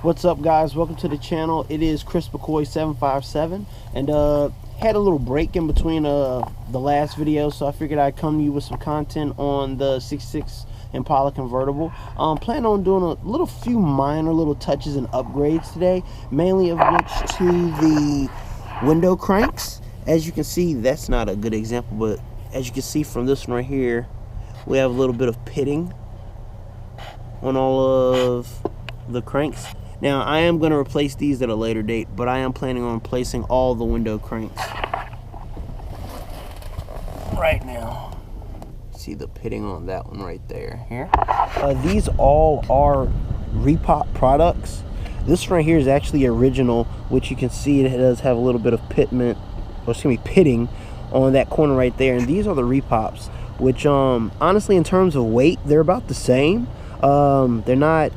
What's up, guys? Welcome to the channel. It is Chris McCoy 757, and had a little break in between the last video, so I figured I'd come to you with some content on the 66 Impala convertible. Plan on doing a few minor little touches and upgrades today, mainly of which to the window cranks. As you can see, that's not a good example, but as you can see from this one right here, we have a little bit of pitting on all of the cranks. Now, I am going to replace these at a later date, but I am planning on replacing all the window cranks right now. See the pitting on that one right there. Here, these all are repop products. This one right here is actually original, which you can see it does have a little bit of pitting on that corner right there. And these are the repops, which honestly, in terms of weight, they're about the same. They're not,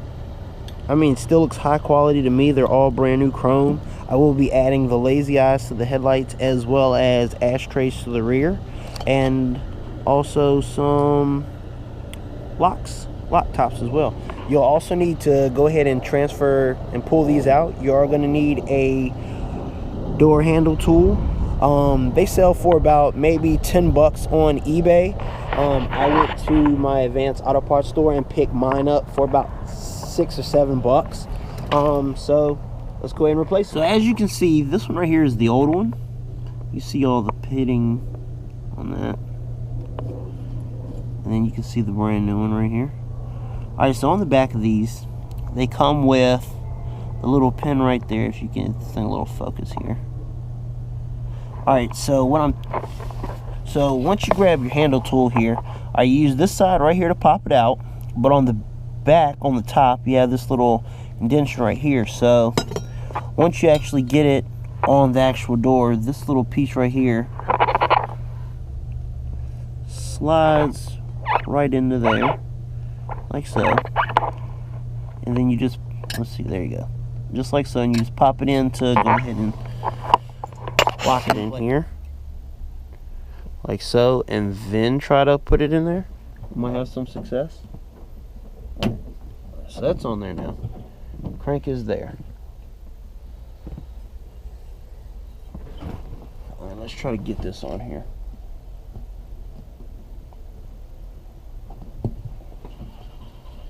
I mean, still looks high quality to me. They're all brand new chrome. I will be adding the lazy eyes to the headlights, as well as ashtrays to the rear, and also some lock tops as well. You'll also need to go ahead and transfer and pull these out. You are going to need a door handle tool. They sell for about maybe 10 bucks on eBay. I went to my Advanced Auto Parts store and picked mine up for about 6 or 7 bucks. So let's go ahead and replace it. So as you can see, this one right here is the old one. You see all the pitting on that, and then you can see the brand new one right here. Alright, so on the back of these, they come with a little pin right there. If you can, it's in a little focus here. Alright, so once you grab your handle tool here, I use this side right here to pop it out, but on the back, on the top, you have this little indentation right here. So once you actually get it on the actual door, this little piece right here slides right into there, like so. And then you just, let's see, there you go. Just like so, and you just pop it in to go ahead and lock it in here, like so, and then try to put it in there. You might have some success. So that's on there now. Crank is there. Alright, let's try to get this on here.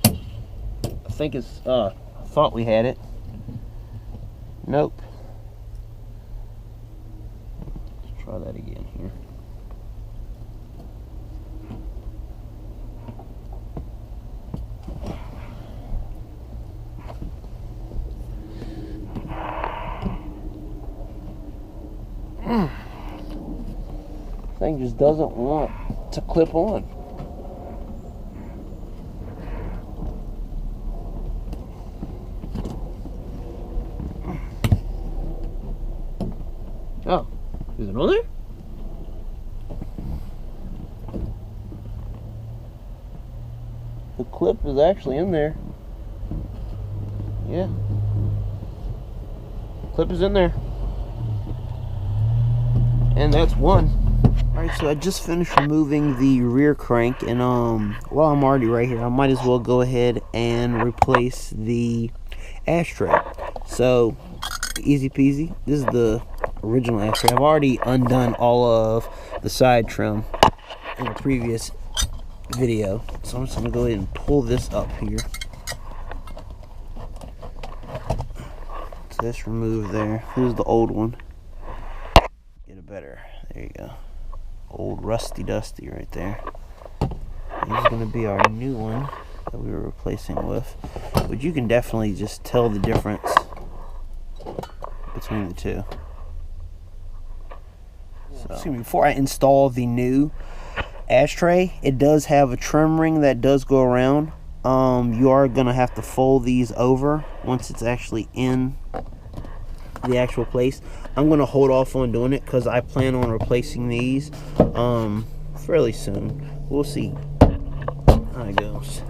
I think it's, I thought we had it. Nope. Let's try that again here. Thing just doesn't want to clip on. Oh, is it on there? The clip is actually in there. Yeah. Clip is in there. And that's one. Alright, so I just finished removing the rear crank, and while I'm already right here, I might as well go ahead and replace the ashtray. So, easy peasy. This is the original ashtray. I've already undone all of the side trim in the previous video. So I'm just going to go ahead and pull this up here. So that's removed there. Here's the old one. Get it better. There you go. Old rusty dusty right there. This is going to be our new one that we were replacing with, but you can definitely just tell the difference between the two. So before I install the new ashtray, it does have a trim ring that does go around. You are going to have to fold these over once it's actually in the actual place. I'm going to hold off on doing it because I plan on replacing these fairly soon. We'll see how it goes.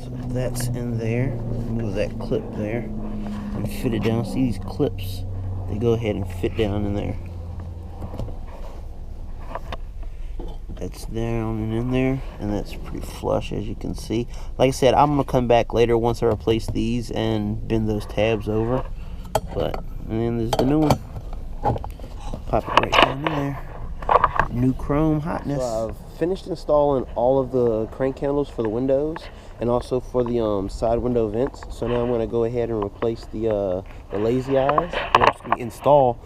So that's in there. Move that clip there and fit it down. See these clips? They go ahead and fit down in there. That's down and in there, and that's pretty flush, as you can see. Like I said, I'm gonna come back later once I replace these and bend those tabs over. And then there's the new one. Pop it right down in there. New chrome hotness. So I've finished installing all of the crank handles for the windows and also for the side window vents. So now I'm going to go ahead and replace the lazy eyes. I'm going to install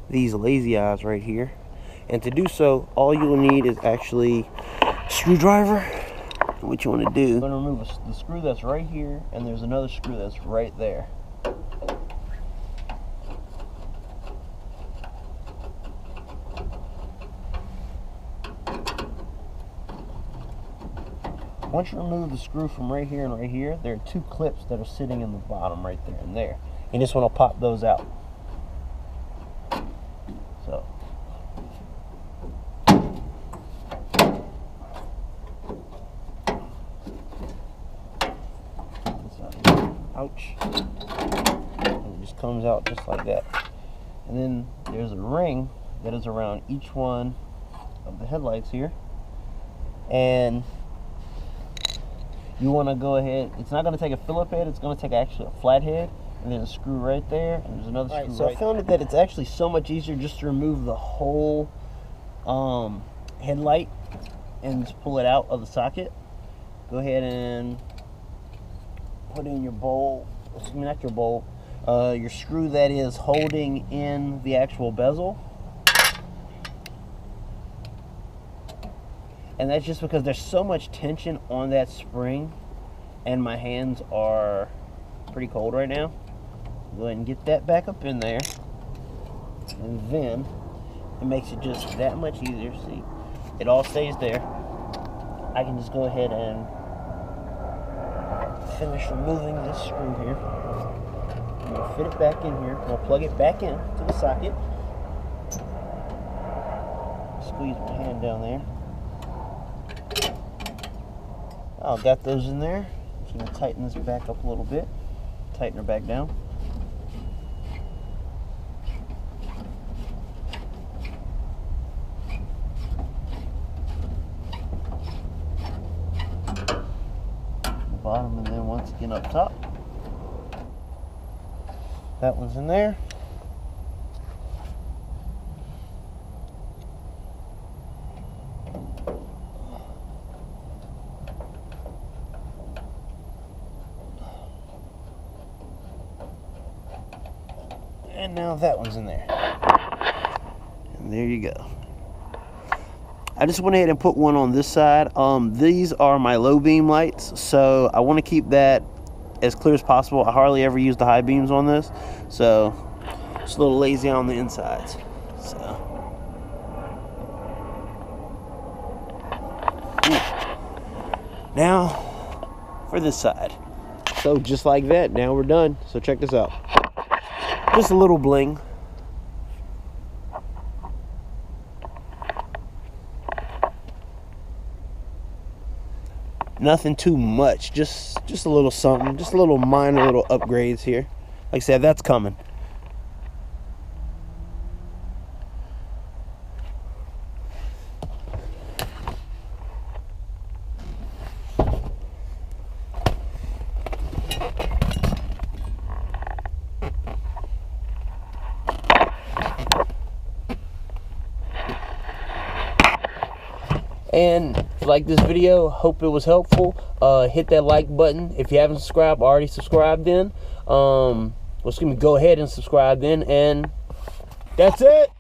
these lazy eyes right here. And to do so, all you'll need is actually a screwdriver. What you want to do, I'm going to remove the screw that's right here, and there's another screw that's right there. Once you remove the screw from right here and right here, there are two clips that are sitting in the bottom right there and there. You just want to pop those out. So. Ouch. And it just comes out just like that. And then there's a ring that is around each one of the headlights here. And you want to go ahead, it's not going to take a Phillip head, it's going to take actually a flat head, and there's a screw right there, and there's another screw so right there. I found that it's actually so much easier just to remove the whole headlight and just pull it out of the socket. Go ahead and put in your bowl, excuse me, not your bowl, your screw that is holding in the actual bezel. And that's just because there's so much tension on that spring, and my hands are pretty cold right now. Go ahead and get that back up in there, and then it makes it just that much easier. See, it all stays there. I can just go ahead and finish removing this screw here. I'm gonna fit it back in here. I'm gonna plug it back in to the socket. Squeeze my hand down there. I've got those in there. Just gonna tighten this back up a little bit. Tighten her back down. The bottom, and then once again up top. That one's in there. And now that one's in there. And there you go. I just went ahead and put one on this side. These are my low beam lights, so I want to keep that as clear as possible. I hardly ever use the high beams on this, so it's a little lazy on the insides. So now for this side. So just like that, now we're done. So check this out. Just a little bling. Nothing too much, just a little something, just a little minor little upgrades here. Like I said, that's coming. And if you like this video, hope it was helpful. Hit that like button. If you haven't subscribed, already subscribed then. Go ahead and subscribe then. And that's it.